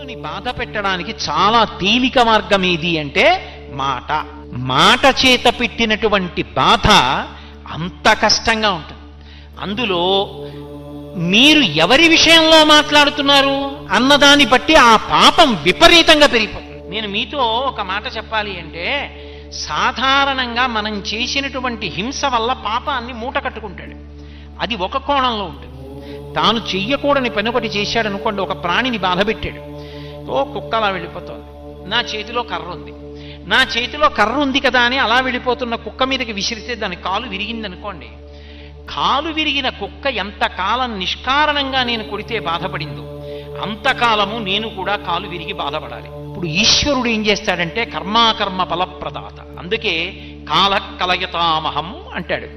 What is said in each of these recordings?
మనస్సుని బాధ పెట్టడానికి చాలా తేలిక మార్గం ఏది అంటే మాట. మాట చేత పెట్టినటువంటి బాధ అంత కష్టంగా ఉంటుంది. అందులో మీరు ఎవరి విషయంలో మాట్లాడుతున్నారు అన్నదాన్ని బట్టి ఆ పాపం విపరీతంగా పెరిగిపోతుంది. నేను మీతో ఒక మాట చెప్పాలి అంటే, సాధారణంగా మనం చేసినటువంటి హింస వల్ల పాపాన్ని మూట కట్టుకుంటాడు. అది ఒక కోణంలో ఉంటుంది. తాను చెయ్యకూడని పని ఒకటి చేశాడు అనుకోండి, ఒక ప్రాణిని బాధ పెట్టాడు. కుక్క అలా వెళ్ళిపోతుంది, నా చేతిలో కర్ర ఉంది, నా చేతిలో కర్ర ఉంది కదా అని అలా వెళ్ళిపోతున్న కుక్క మీదకి విసిరితే దాని కాలు విరిగింది అనుకోండి. కాలు విరిగిన కుక్క ఎంతకాలం నిష్కారణంగా నేను కొడితే బాధపడిందో అంతకాలము నేను కూడా కాలు విరిగి బాధపడాలి. ఇప్పుడు ఈశ్వరుడు ఏం చేస్తాడంటే కర్మాకర్మ ఫలప్రదాత. అందుకే కాల కలయతామహం అంటాడు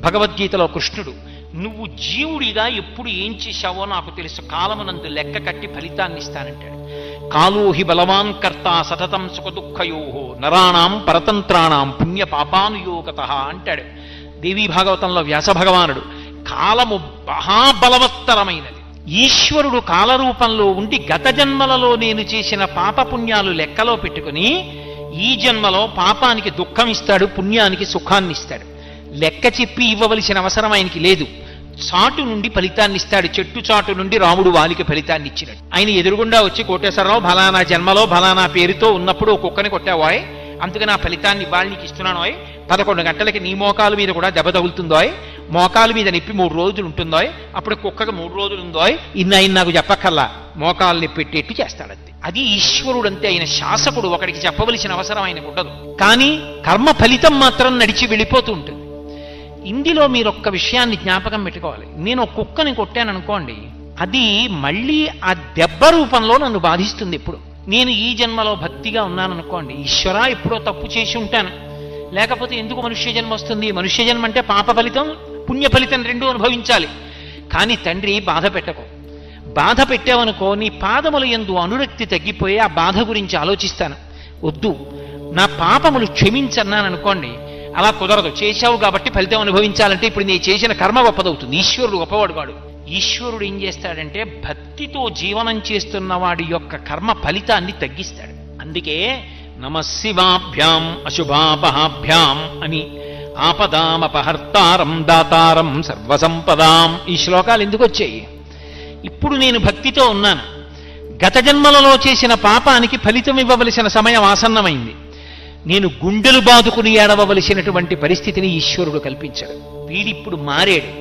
భగవద్గీతలో కృష్ణుడు. నువ్వు జీవుడిగా ఎప్పుడు ఏం చేశావో నాకు తెలుసు, కాలమునందు లెక్క కట్టి ఫలితాన్ని ఇస్తానంటాడు. కాలోహి బలవాన్ కర్త సతతం సుఖ దుఃఖయోహో నరాణాం పరతంత్రాణం పుణ్య పాపానుయోగత అంటాడు దేవీ భాగవతంలో వ్యాస భగవానుడు. కాలము మహాబలవత్తరమైనది. ఈశ్వరుడు కాలరూపంలో ఉండి గత జన్మలలో నేను చేసిన పాపపుణ్యాలు లెక్కలో పెట్టుకుని ఈ జన్మలో పాపానికి దుఃఖం ఇస్తాడు, పుణ్యానికి సుఖాన్ని ఇస్తాడు. లెక్క చెప్పి ఇవ్వవలసిన అవసరం ఆయనకి లేదు. చాటు నుండి ఫలితాన్ని ఇస్తాడు. చెట్టు చాటు నుండి రాముడు వాలికి ఫలితాన్ని ఇచ్చినాడు. ఆయన ఎదురుగుండా వచ్చి కోటేశ్వరరావు ఫలానా జన్మలో ఫలానా పేరుతో ఉన్నప్పుడు ఒక కుక్కని కొట్టావాయ్, అందుకని ఆ ఫలితాన్ని వాళ్ళకి ఇస్తున్నానోయ్, 11 గంటలకి నీ మోకాలు మీద కూడా దెబ్బ తగులుతుందోయ్, మోకాలు మీద నొప్పి 3 రోజులు ఉంటుందోయ్, అప్పుడు కుక్కకు 3 రోజులు ఉందోయ్, ఆయన నాకు చెప్పక్కర్లా, మోకాల్ని పెట్టేట్టు చేస్తాడంతే. అది ఈశ్వరుడు అంతే. ఆయన శాసకుడు, ఒకడికి చెప్పవలసిన అవసరం ఆయనకు ఉండదు. కానీ కర్మ ఫలితం మాత్రం నడిచి వెళ్ళిపోతూ ఉంటుంది. ఇందులో మీరు ఒక్క విషయాన్ని జ్ఞాపకం పెట్టుకోవాలి. నేను ఒక కుక్కని కొట్టాను అనుకోండి, అది మళ్ళీ ఆ దెబ్బ రూపంలో నన్ను బాధిస్తుంది. ఇప్పుడు నేను ఈ జన్మలో భక్తిగా ఉన్నాను అనుకోండి, ఈశ్వరా ఎప్పుడో తప్పు చేసి ఉంటాను, లేకపోతే ఎందుకు మనుష్య జన్మ వస్తుంది? మనుష్య జన్మ అంటే పాప ఫలితం పుణ్య ఫలితం రెండూ అనుభవించాలి. కానీ తండ్రి బాధ పెట్టకు. బాధ పెట్టావనుకో నీ పాదముల యందు అనురక్తి తగ్గిపోయి ఆ బాధ గురించి ఆలోచిస్తాను. వద్దు, నా పాపములు క్షమించన్నాను అనుకోండి, అలా కుదరదు. చేశావు కాబట్టి ఫలితం అనుభవించాలంటే ఇప్పుడు నీ చేసిన కర్మ గొప్పదవుతుంది. ఈశ్వరుడు గొప్పవాడు కాడు. ఈశ్వరుడు ఏం చేస్తాడంటే భక్తితో జీవనం చేస్తున్న వాడి యొక్క కర్మ ఫలితాన్ని తగ్గిస్తాడు. అందుకే నమశివాభ్యాం అశుభాపహాభ్యాం అని ఆపదామపహర్తారం దాతారం సర్వసంపదాం ఈ శ్లోకాలు ఎందుకు వచ్చాయి? ఇప్పుడు నేను భక్తితో ఉన్నాను, గత జన్మలలో చేసిన పాపానికి ఫలితం ఇవ్వవలసిన సమయం ఆసన్నమైంది. నేను గుండెలు బాదుకుని ఏడవవలసినటువంటి పరిస్థితిని ఈశ్వరుడు కల్పించాడు. వీడిప్పుడు మారాడు,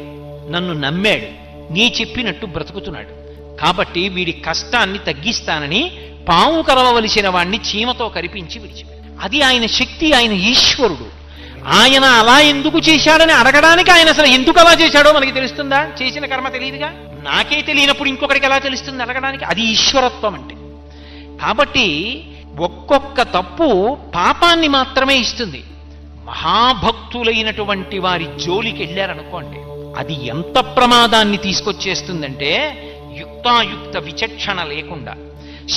నన్ను నమ్మాడు, నీ చెప్పినట్టు బ్రతుకుతున్నాడు. కాబట్టి వీడి కష్టాన్ని తగ్గిస్తానని పాము కరవవలసిన వాణ్ణి చీమతో కరిపించి విడిచిపెట్టాడు. అది ఆయన శక్తి, ఆయన ఈశ్వరుడు. ఆయన అలా ఎందుకు చేశాడని అడగడానికి ఆయన అసలు ఎందుకు అలా చేశాడో మనకి తెలుస్తుందా? చేసిన కర్మ తెలియదుగా. నాకే తెలియనప్పుడు ఇంకొకరికి ఎలా తెలుస్తుంది అడగడానికి? అది ఈశ్వరత్వం అంటే. కాబట్టి ఒక్కొక్క తప్పు పాపాన్ని మాత్రమే ఇస్తుంది. మహాభక్తులైనటువంటి వారి జోలికి వెళ్ళారనుకోండి, అది ఎంత ప్రమాదాన్ని తీసుకొచ్చేస్తుందంటే యుక్తాయుక్త విచక్షణ లేకుండా,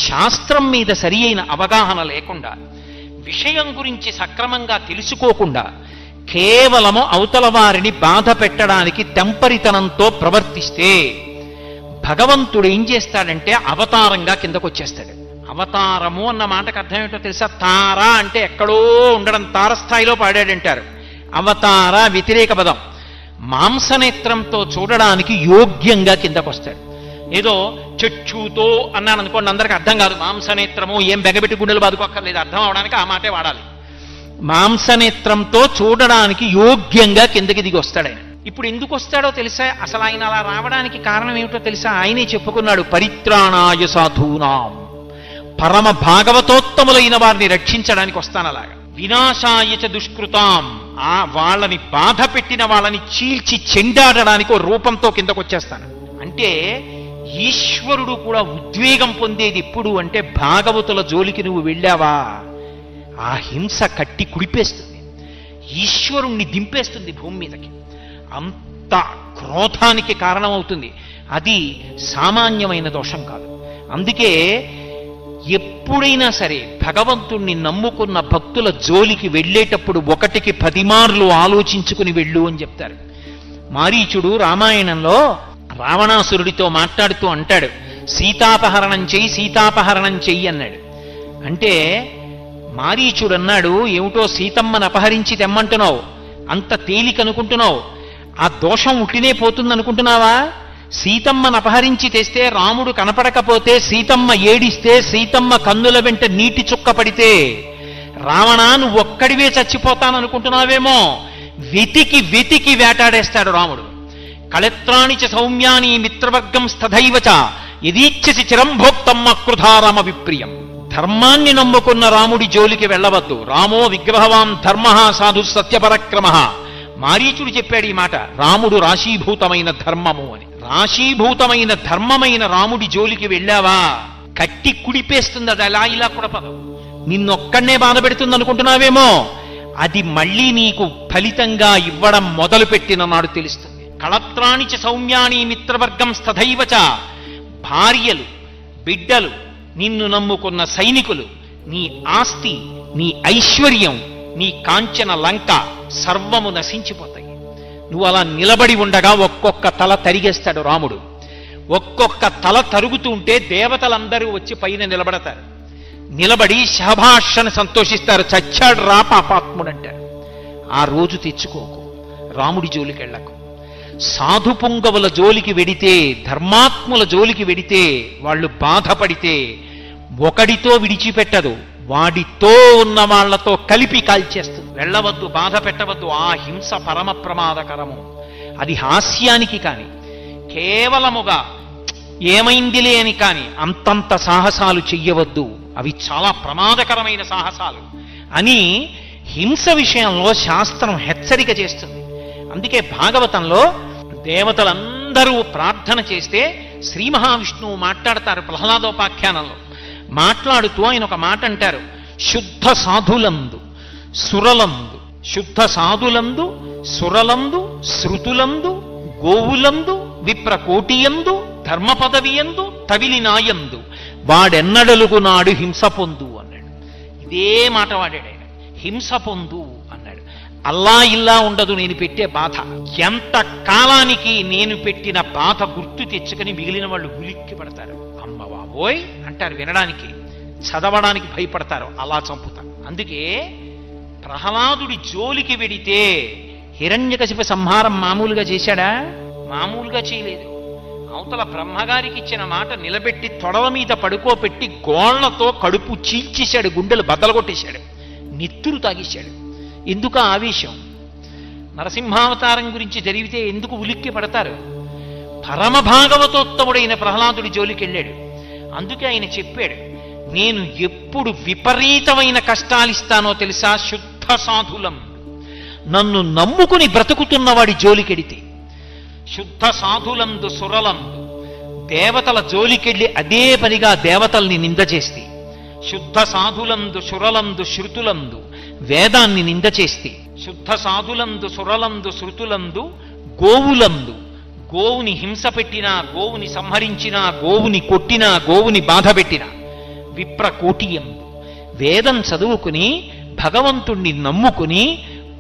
శాస్త్రం మీద సరి అయిన అవగాహన లేకుండా, విషయం గురించి సక్రమంగా తెలుసుకోకుండా కేవలము అవతల వారిని బాధ పెట్టడానికి తెంపరితనంతో ప్రవర్తిస్తే భగవంతుడు ఏం చేస్తాడంటే అవతారంగా కిందకొచ్చేస్తాడు. అవతారము అన్న మాటకు అర్థం ఏంటో తెలుసా? తార అంటే ఎక్కడో ఉండడం, తారస్థాయిలో పాడాడంటారు. అవతార వ్యతిరేక పదం. మాంసనేత్రంతో చూడడానికి యోగ్యంగా కిందకొస్తాడు. ఏదో చక్షుతో అన్నాను అనుకోండి, అందరికి అర్థం కాదు. మాంసనేత్రము ఏం బెగబెట్టి గుండెలు బాదుకోక్కర్లేదు, అర్థం అవడానికి ఆ మాటే వాడాలి. మాంసనేత్రంతో చూడడానికి యోగ్యంగా కిందకి దిగి వస్తాడు ఆయన. ఇప్పుడు ఎందుకు వస్తాడో తెలుసా? అసలు ఆయన అలా రావడానికి కారణం ఏమిటో తెలుసా? ఆయనే చెప్పుకున్నాడు, పరిత్రాణాయ సాధూనాం, పరమ భాగవతోత్తములైన వారిని రక్షించడానికి వస్తాను అలాగా. వినాశాయచ దుష్కృతాం, ఆ వాళ్ళని బాధ పెట్టిన వాళ్ళని చీల్చి చెండాడడానికి ఓ రూపంతో కిందకు వచ్చేస్తాను. అంటే ఈశ్వరుడు కూడా ఉద్వేగం పొందేది ఎప్పుడు అంటే భాగవతుల జోలికి నువ్వు వెళ్ళావా, ఆ హింస కట్టి కుడిపేస్తుంది, ఈశ్వరుణ్ణి దింపేస్తుంది భూమి మీదకి. అంత క్రోధానికి కారణమవుతుంది. అది సామాన్యమైన దోషం కాదు. అందుకే ఎప్పుడైనా సరే భగవంతుణ్ణి నమ్ముకున్న భక్తుల జోలికి వెళ్ళేటప్పుడు 1కి 10 మార్లు ఆలోచించుకుని వెళ్ళు అని చెప్తారు. మారీచుడు రామాయణంలో రావణాసురుడితో మాట్లాడుతూ అంటాడు, సీతాపహరణం చెయ్యి, సీతాపహరణం చెయ్యి అన్నాడు. అంటే మారీచుడు అన్నాడు, ఏమిటో సీతమ్మను అపహరించి తెమ్మంటున్నావు, అంత తేలికనుకుంటున్నావు, ఆ దోషం ఉట్టినే పోతుందనుకుంటున్నావా? సీతమ్మను అపహరించి తెస్తే రాముడు కనపడకపోతే, సీతమ్మ ఏడిస్తే, సీతమ్మ కన్నుల వెంట నీటి చుక్క పడితే రావణా నువ్వు ఒక్కడివే చచ్చిపోతాననుకుంటున్నావేమో. వెతికి వెతికి వేటాడేస్తాడు రాముడు. కళత్రాణి చ సౌమ్యాని మిత్రవర్గం స్థైవచ యదీచ్ఛసి చిరంభోక్తమ్మ కృధారామ విప్రియం. ధర్మాన్ని నమ్ముకున్న రాముడి జోలికి వెళ్ళవద్దు. రామో విగ్రహవాన్ ధర్మ సాధు సత్యపరక్రమ. మారీచుడు చెప్పాడు ఈ మాట, రాముడు రాశీభూతమైన ధర్మము అని. రాశీభూతమైన ధర్మమైన రాముడి జోలికి వెళ్ళావా కట్టి కుడిపేస్తుంది. అది అలా ఇలా కూడా పదం నిన్నొక్కడనే బాధ పెడుతుంది అనుకుంటున్నావేమో, అది మళ్ళీ నీకు ఫలితంగా ఇవ్వడం మొదలుపెట్టిన నాడు తెలుస్తుంది. కళత్రాణి చ సౌమ్యాని మిత్రవర్గం స్థైవచ. భార్యలు, బిడ్డలు, నిన్ను నమ్ముకున్న సైనికులు, నీ ఆస్తి, నీ ఐశ్వర్యం, నీ కాంచన లంక సర్వము నశించిపోతాయి. నువ్వు అలా నిలబడి ఉండగా ఒక్కొక్క తల తరిగేస్తాడు రాముడు. ఒక్కొక్క తల తరుగుతూ ఉంటే దేవతలందరూ వచ్చి పైన నిలబడతారు. నిలబడి శభాషను సంతోషిస్తారు. చచ్చాడు రా పాపాత్ముడు అంటారు. ఆ రోజు తెచ్చుకోకు, రాముడి జోలికి వెళ్ళకు. సాధు పుంగవుల జోలికి వెడితే, ధర్మాత్ముల జోలికి వెడితే, వాళ్ళు బాధపడితే ఒకడితో విడిచిపెట్టదు, వాడితో ఉన్న వాళ్లతో కలిపి కాల్చేస్తుంది. వెళ్ళవద్దు, బాధ పెట్టవద్దు. ఆ హింస పరమ ప్రమాదకరము. అది హాస్యానికి కాని, కేవలముగా ఏమైందిలే అని కాని అంతంత సాహసాలు చెయ్యవద్దు. అవి చాలా ప్రమాదకరమైన సాహసాలు అని హింస విషయంలో శాస్త్రం హెచ్చరిక చేస్తుంది. అందుకే భాగవతంలో దేవతలందరూ ప్రార్థన చేస్తే శ్రీ మహావిష్ణువు మాట్లాడతారు. ప్రహ్లాదోపాఖ్యానంలో మాట్లాడుతూ ఆయన ఒక మాట అంటారు, శుద్ధ సాధులందు సురలందు, శుద్ధ సాధులందు సురలందు శృతులందు గోవులందు విప్రకోటియందు ధర్మ పదవియందు తవిలినాయందు వాడెన్నడలుగు నాడు హింస పొందు అన్నాడు. ఇదే మాట వాడాడు ఆయన, హింస పొందు అన్నాడు. అల్లా ఇల్లా ఉండదు నేను పెట్టే బాధ. ఎంత కాలానికి నేను పెట్టిన బాధ గుర్తు తెచ్చుకొని మిగిలిన వాళ్ళు ఉలిక్కి పడతారు. అమ్మ బాబోయ్ అంటారు, వినడానికి చదవడానికి భయపడతారు, అలా చంపుతారు. అందుకే ప్రహ్లాదుడి జోలికి వెడితే హిరణ్యకశిప సంహారం మామూలుగా చేశాడా? మామూలుగా చేయలేదు. అవతల బ్రహ్మగారికి ఇచ్చిన మాట నిలబెట్టి తొడల మీద పడుకోబెట్టి గోళ్లతో కడుపు చీల్చేశాడు, గుండెలు బద్దలగొట్టేశాడు, నెత్తురు తాగేశాడు. ఎందుకు ఆవేశం? నరసింహావతారం గురించి జరిగితే ఎందుకు ఉలిక్కి పడతారు? పరమ భాగవతోత్తముడైన ప్రహ్లాదుడి జోలికి వెళ్ళాడు. అందుకే ఆయన చెప్పాడు, నేను ఎప్పుడు విపరీతమైన కష్టాలిస్తానో తెలుసా? శుద్ధ సాధులం, నన్ను నమ్ముకుని బ్రతుకుతున్నవాడి జోలికెడితే. శుద్ధ సాధులందు సురలందు, దేవతల జోలికెళ్ళి అదే పనిగా దేవతల్ని నింద చేస్తే. శుద్ధ సాధులందు సురలందు శృతులందు, వేదాన్ని నింద చేస్తే. శుద్ధ సాధులందు సురలందు శృతులందు గోవులందు, గోవుని హింస పెట్టినా, గోవుని సంహరించినా, గోవుని కొట్టినా, గోవుని బాధ పెట్టినా. విప్రకోటియందు, వేదం చదువుకుని భగవంతుణ్ణి నమ్ముకుని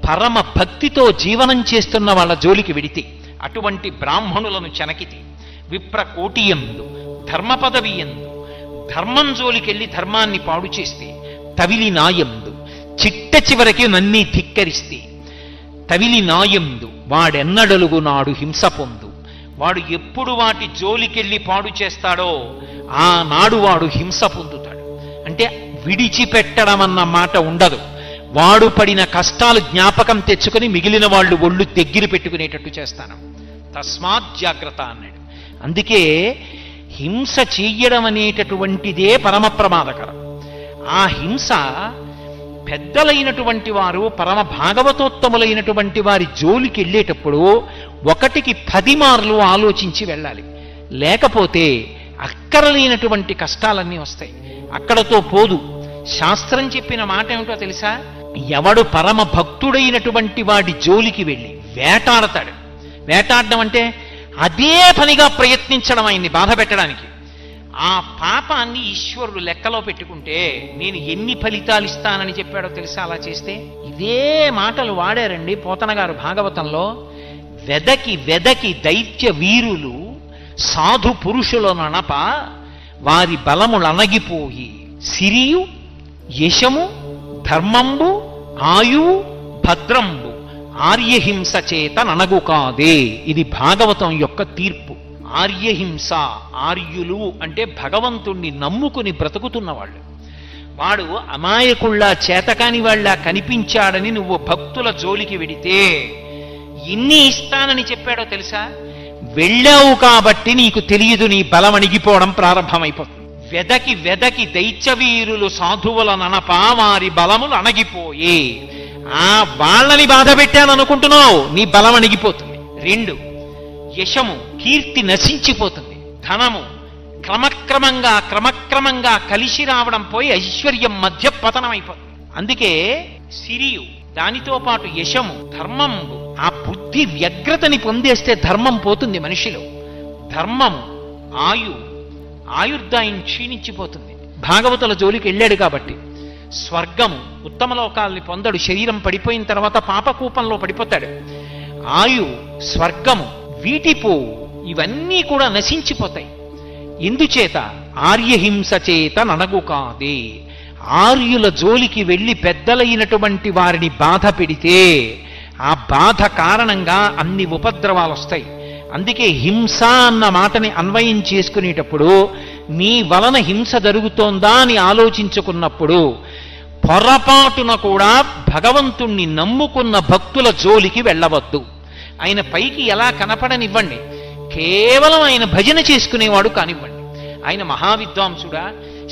పరమ భక్తితో జీవనం చేస్తున్న వాళ్ళ జోలికి వెడితే, అటువంటి బ్రాహ్మణులను చెనకితే. విప్రకోటియందు, ధర్మ పదవియందు, ధర్మం జోలికెళ్ళి ధర్మాన్ని పాడు చేస్తే. తవిలి నాయందు, చిట్ట చివరికి నన్ని ధిక్కరిస్తే. తవిలి నాయందు, వాడెన్నడలుగు నాడు హింస పొందు. వాడు ఎప్పుడు వాటి జోలికెళ్ళి పాడు చేస్తాడో ఆనాడు వాడు హింస పొందుతాడు. అంటే విడిచిపెట్టడం అన్న మాట ఉండదు. వాడు పడిన కష్టాలు జ్ఞాపకం తెచ్చుకొని మిగిలిన వాళ్ళు ఒళ్ళు దగ్గర పెట్టుకునేటట్టు చేస్తాను. తస్మాత్ జాగ్రత్త అన్నాడు. అందుకే హింస చెయ్యడం అనేటటువంటిదే పరమ ప్రమాదకరం. ఆ హింస పెద్దలైనటువంటి వారు, పరమ భాగవతోత్తములైనటువంటి వారి జోలికి వెళ్ళేటప్పుడు 1కి 10 మార్లు ఆలోచించి వెళ్ళాలి. లేకపోతే అక్కరలేనటువంటి కష్టాలన్నీ వస్తాయి. అక్కడతో పోదు. శాస్త్రం చెప్పిన మాట ఏమిటో తెలుసా? ఎవడు పరమ భక్తుడైనటువంటి వాడి జోలికి వెళ్ళి వేటాడతాడు. వేటాడడం అంటే అదే పనిగా ప్రయత్నించడం, ఆయన్ని బాధ పెట్టడానికి. ఆ పాపాన్ని ఈశ్వరుడు లెక్కలో పెట్టుకుంటే నేను ఎన్ని ఫలితాలు ఇస్తానని చెప్పాడో తెలుసా? అలా చేస్తే ఇదే మాటలు వాడారండి పోతన గారు భాగవతంలో. వెదకి వెదకి దైత్య వీరులు సాధు పురుషుల ననప వారి బలములనగిపోయి సిరియు యశము ధర్మంబు ఆయువు భద్రంబు ఆర్యహింస చేత ననగు కాదే. ఇది భాగవతం యొక్క తీర్పు. ఆర్యహింస, ఆర్యులు అంటే భగవంతుణ్ణి నమ్ముకుని బ్రతుకుతున్నవాళ్ళు. వాడు అమాయకుళ్ళ చేతకాని వాళ్ళ కనిపించాడని నువ్వు భక్తుల జోలికి వెడితే ఎన్ని ఇస్తానని చెప్పాడో తెలుసా? వెళ్ళావు కాబట్టి నీకు తెలియదు, నీ బలం అణిగిపోవడం ప్రారంభమైపోతుంది. వెదకి వెదకి దైత్యవీరులు సాధువుల ననపా వారి బలములు అణగిపోయి, ఆ వాళ్ళని బాధ పెట్టాననుకుంటున్నావు, నీ బలం అణిగిపోతుంది. 2, యశము, కీర్తి నశించిపోతుంది. ధనము క్రమక్రమంగా కలిసి రావడం పోయి ఐశ్వర్యం మధ్య పతనమైపోతుంది. అందుకే సిరియు, దానితో పాటు యశము, ధర్మంబు, ఆ బుద్ధి వ్యగ్రతని పొందేస్తే ధర్మం పోతుంది మనిషిలో. ధర్మము, ఆయుర్దాయం క్షీణించిపోతుంది. భాగవతుల జోలికి వెళ్ళాడు కాబట్టి. స్వర్గము, ఉత్తమ లోకాల్ని పొందడు, శరీరం పడిపోయిన తర్వాత పాపకూపంలో పడిపోతాడు. స్వర్గము, వీటిపోవు, ఇవన్నీ కూడా నశించిపోతాయి. ఎందుచేత? ఆర్యహింస చేత ననగు కాదే. ఆర్యుల జోలికి వెళ్ళి పెద్దలైనటువంటి వారిని బాధ పెడితే ఆ బాధ కారణంగా అన్ని ఉపద్రవాలు వస్తాయి. అందుకే హింస అన్న మాటని అన్వయం చేసుకునేటప్పుడు నీ వలన హింస జరుగుతోందా అని ఆలోచించుకున్నప్పుడు పొరపాటున కూడా భగవంతుణ్ణి నమ్ముకున్న భక్తుల జోలికి వెళ్ళవద్దు. ఆయన పైకి ఎలా కనపడనివ్వండి, కేవలం ఆయన భజన చేసుకునేవాడు కానివ్వండి. ఆయన మహావిద్వాంసుడా,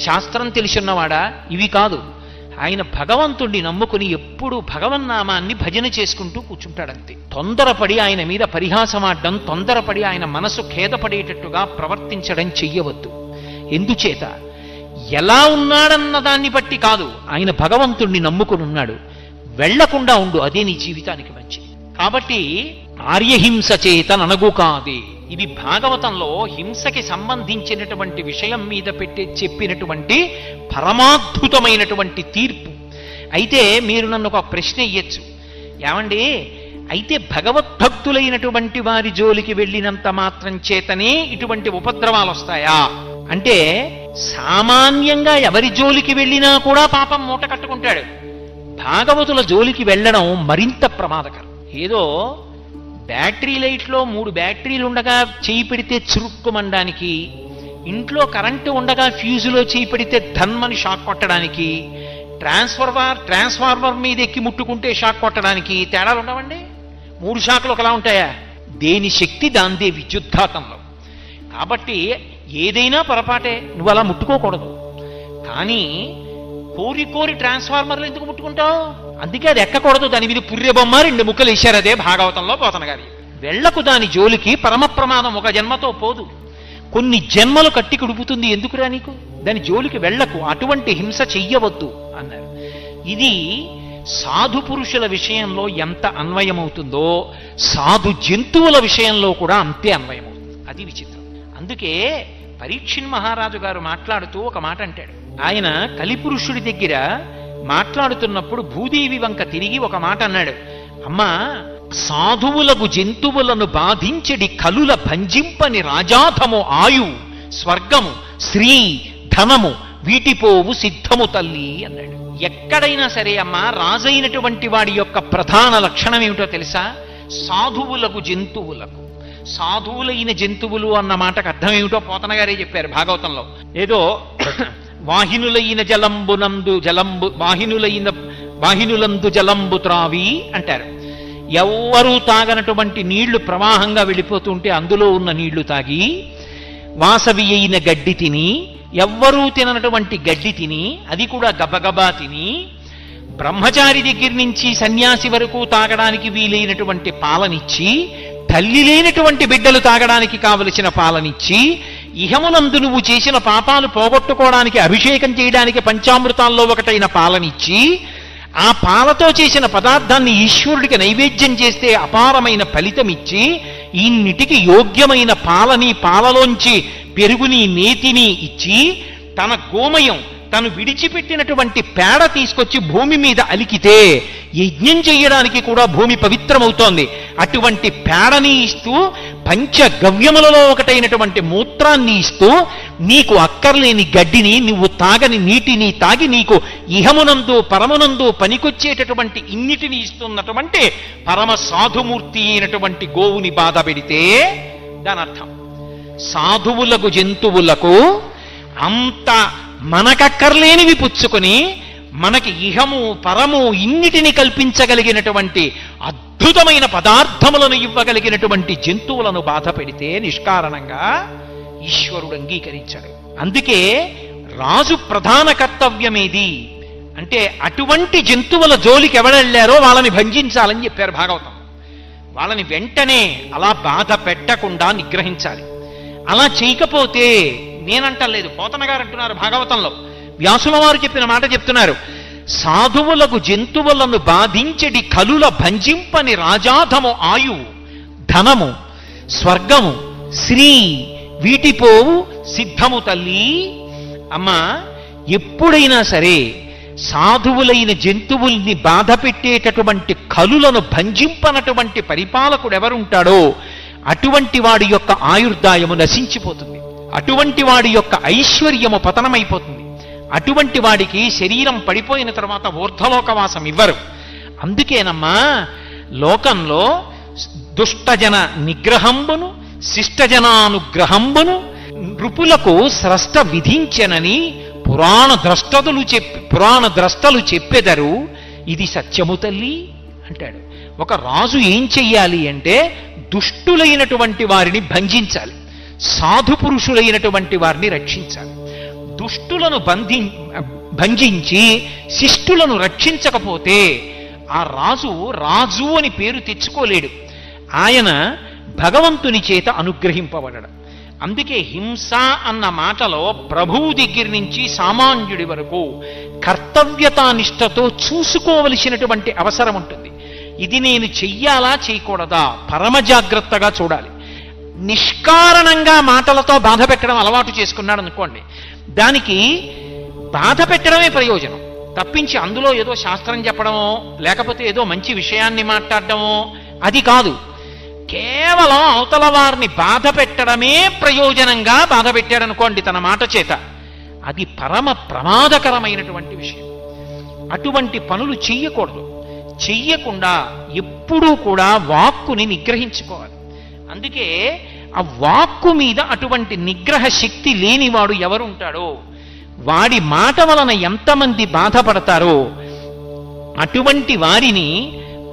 శాస్త్రం తెలిసిన్నవాడా, ఇవి కాదు. ఆయన భగవంతుణ్ణి నమ్ముకుని ఎప్పుడూ భగవన్నామాన్ని భజన చేసుకుంటూ కూర్చుంటాడంతే. తొందరపడి ఆయన మీద పరిహాసమాడడం, తొందరపడి ఆయన మనసు ఖేదపడేటట్టుగా ప్రవర్తించడం చెయ్యవద్దు. ఎందుచేత? ఎలా ఉన్నాడన్న దాన్ని బట్టి కాదు, ఆయన భగవంతుణ్ణి నమ్ముకుని ఉన్నాడు. వెళ్లకుండా ఉండు, అదే నీ జీవితానికి మంచిది. కాబట్టి ఆర్యహింస చేత ననగు కాదే. ఇది భాగవతంలో హింసకి సంబంధించినటువంటి విషయం మీద చెప్పినటువంటి పరమాద్భుతమైనటువంటి తీర్పు. అయితే మీరు నన్ను ఒక ప్రశ్న ఇయ్యొచ్చు, ఏమండి అయితే భగవద్భక్తులైనటువంటి వారి జోలికి వెళ్ళినంత మాత్రం చేతనే ఇటువంటి ఉపద్రవాలు వస్తాయా అంటే, సామాన్యంగా ఎవరి జోలికి వెళ్ళినా కూడా పాపం మూట కట్టుకుంటాడు. భాగవతుల జోలికి వెళ్ళడం మరింత ప్రమాదకరం. ఏదో బ్యాటరీ లైట్లో 3 బ్యాటరీలు ఉండగా చేయి పెడితే చురుక్కుమనడానికి, ఇంట్లో కరెంటు ఉండగా ఫ్యూజులో చేయి పెడితే ధన్మని షాక్ కొట్టడానికి, ట్రాన్స్ఫార్మర్ మీద ఎక్కి ముట్టుకుంటే షాక్ కొట్టడానికి తేడాలు ఉండవండి. 3 షాకులు ఒకలా ఉంటాయా? దేని శక్తి దాందే విద్యుద్ఘాతంలో. కాబట్టి ఏదైనా పొరపాటే, నువ్వు అలా ముట్టుకోకూడదు. కానీ కోరి ట్రాన్స్ఫార్మర్లు ఎందుకు ముట్టుకుంటావు? అందుకే అది ఎక్కకూడదు. దాని మీద పుర్రె బొమ్మ 2 ముక్కలు వేశారు. అదే భాగవతంలో పోతన గారి. వెళ్లకు దాని జోలికి, పరమ ప్రమాదం ఒక జన్మతో పోదు, కొన్ని జన్మలు కట్టి కుడుపుతుంది. ఎందుకురా నీకు? దాని జోలికి వెళ్లకు, అటువంటి హింస చెయ్యవద్దు అన్నారు. ఇది సాధు పురుషుల విషయంలో ఎంత అన్వయమవుతుందో సాధు జంతువుల విషయంలో కూడా అంతే అన్వయమవుతుంది. అది విచిత్రం. అందుకే పరీక్షిన్ మహారాజు గారు మాట్లాడుతూ ఒక మాట అంటాడు. ఆయన కలిపురుషుడి దగ్గర మాట్లాడుతున్నప్పుడు భూదేవి వంక తిరిగి ఒక మాట అన్నాడు. అమ్మా, సాధువులకు జంతువులను బాధించడి కలుల భంజింపని రాజాధము ఆయు స్వర్గము శ్రీ ధనము వీటిపోవు సిద్ధము తల్లి అన్నాడు. ఎక్కడైనా సరే అమ్మా, రాజైనటువంటి వాడి యొక్క ప్రధాన లక్షణం ఏమిటో తెలుసా? సాధువులకు జంతువులకు. సాధువులైన జంతువులు అన్న మాటకు అర్థం ఏమిటో పోతన గారే చెప్పారు భాగవతంలో. ఏదో వాహినులైన వాహినులందు జలంబు త్రావి అంటారు. ఎవ్వరూ తాగనటువంటి నీళ్లు ప్రవాహంగా వెళ్ళిపోతుంటే అందులో ఉన్న నీళ్లు తాగి, వాసవి అయిన గడ్డి తిని, ఎవ్వరూ తిననటువంటి గడ్డి తిని, అది కూడా గబగబా తిని, బ్రహ్మచారి దగ్గర నుంచి సన్యాసి వరకు తాగడానికి వీలైనటువంటి పాలనిచ్చి, తల్లి లేనటువంటి బిడ్డలు తాగడానికి కావలసిన పాలనిచ్చి, ఇహమునందు నువ్వు చేసిన పాపాలు పోగొట్టుకోవడానికి అభిషేకం చేయడానికి పంచామృతాల్లో ఒకటైన పాలనిచ్చి, ఆ పాలతో చేసిన పదార్థాన్ని ఈశ్వరుడికి నైవేద్యం చేస్తే అపారమైన ఫలితమిచ్చి, ఇన్నిటికి యోగ్యమైన పాలని, పాలలోంచి పెరుగుని, నేతిని ఇచ్చి, తన గోమయం, తను విడిచిపెట్టినటువంటి పేడ తీసుకొచ్చి భూమి మీద అలికితే యజ్ఞం చేయడానికి కూడా భూమి పవిత్రమవుతోంది. అటువంటి పేడని ఇస్తూ, పంచగవ్యములలో ఒకటైనటువంటి మూత్రాన్ని ఇస్తూ, నీకు అక్కర్లేని గడ్డిని, నువ్వు తాగని నీటిని తాగి నీకు ఇహమునందు పరమునందు పనికొచ్చేటటువంటి ఇన్నిటిని ఇస్తున్నటువంటి పరమ సాధుమూర్తి అయినటువంటి గోవుని బాధ పెడితే దాని అర్థం సాధువులకు జంతువులకు అంత మనకక్కర్లేనివి పుచ్చుకొని మనకి ఇహము పరము ఇన్నిటిని కల్పించగలిగినటువంటి అద్భుతమైన పదార్థములను ఇవ్వగలిగినటువంటి జంతువులను బాధ పెడితే నిష్కారణంగా ఈశ్వరుడు అంగీకరించాడు. అందుకే రాజు ప్రధాన కర్తవ్యమేది అంటే అటువంటి జంతువుల జోలికి ఎవరెళ్ళారో వాళ్ళని భంజించాలని చెప్పారు భాగవతం. వాళ్ళని వెంటనే అలా బాధ పెట్టకుండా నిగ్రహించాలి. అలా చేయకపోతే నేనంటలేదు, పోతన గారు అంటున్నారు భాగవతంలో, వ్యాసుల వారు చెప్పిన మాట చెప్తున్నారు. సాధువులకు జంతువులను బాధించడి కలుల భంజింపని రాజాధము ఆయువు ధనము స్వర్గము శ్రీ వీటిపోవు సిద్ధము తల్లి. అమ్మా, ఎప్పుడైనా సరే సాధువులైన జంతువుల్ని బాధ పెట్టేటటువంటి కలులను భంజింపనటువంటి పరిపాలకుడు ఎవరుంటాడో అటువంటి వాడి యొక్క ఆయుర్దాయము నశించిపోతుంది, అటువంటి వాడి యొక్క ఐశ్వర్యము పతనమైపోతుంది, అటువంటి వాడికి శరీరం పడిపోయిన తర్వాత ఊర్ధ్వలోకవాసం ఇవ్వరు. అందుకేనమ్మా లోకంలో దుష్టజన నిగ్రహంబును శిష్టజనానుగ్రహంబును నృపులకు స్రష్ట విధించెనని పురాణ ద్రష్టలు చెప్పెదరు, ఇది సత్యము తల్లి అంటాడు. ఒక రాజు ఏం చెయ్యాలి అంటే దుష్టులైనటువంటి వారిని భంజించాలి, సాధు పురుషులైనటువంటి వారిని రక్షించాలి. దుష్టులను భంజించి శిష్టులను రక్షించకపోతే ఆ రాజు అని పేరు తెచ్చుకోలేడు. ఆయన భగవంతుని చేత అనుగ్రహింపబడడు. అందుకే హింస అన్న మాటలో ప్రభువు దగ్గర నుంచి సామాన్యుడి వరకు కర్తవ్యతానిష్టతో చూసుకోవలసినటువంటి అవసరం ఉంటుంది. ఇది నేను చెయ్యాలా చేయకూడదా పరమ జాగ్రత్తగా చూడాలి. నిష్కారణంగా మాటలతో బాధ పెట్టడం అలవాటు చేసుకున్నాడు అనుకోండి, దానికి బాధ పెట్టడమే ప్రయోజనం తప్పించి అందులో ఏదో శాస్త్రం చెప్పడమో లేకపోతే ఏదో మంచి విషయాన్ని మాట్లాడడమో అది కాదు. కేవలం అవతల వారిని బాధ పెట్టడమే ప్రయోజనంగా బాధ పెట్టాడనుకోండి తన మాట చేత, అది పరమ ప్రమాదకరమైనటువంటి విషయం. అటువంటి పనులు చెయ్యకూడదు. చెయ్యకుండా ఎప్పుడూ కూడా వాక్కుని నిగ్రహించుకోవాలి. అందుకే ఆ వాక్కు మీద అటువంటి నిగ్రహ శక్తి లేనివాడు ఎవరుంటాడో వాడి మాట వలన ఎంతమంది బాధపడతారో అటువంటి వారిని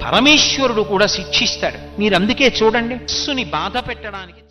పరమేశ్వరుడు కూడా శిక్షిస్తాడు. మీరు అందుకే చూడండి, మనస్సుని బాధ పెట్టడానికి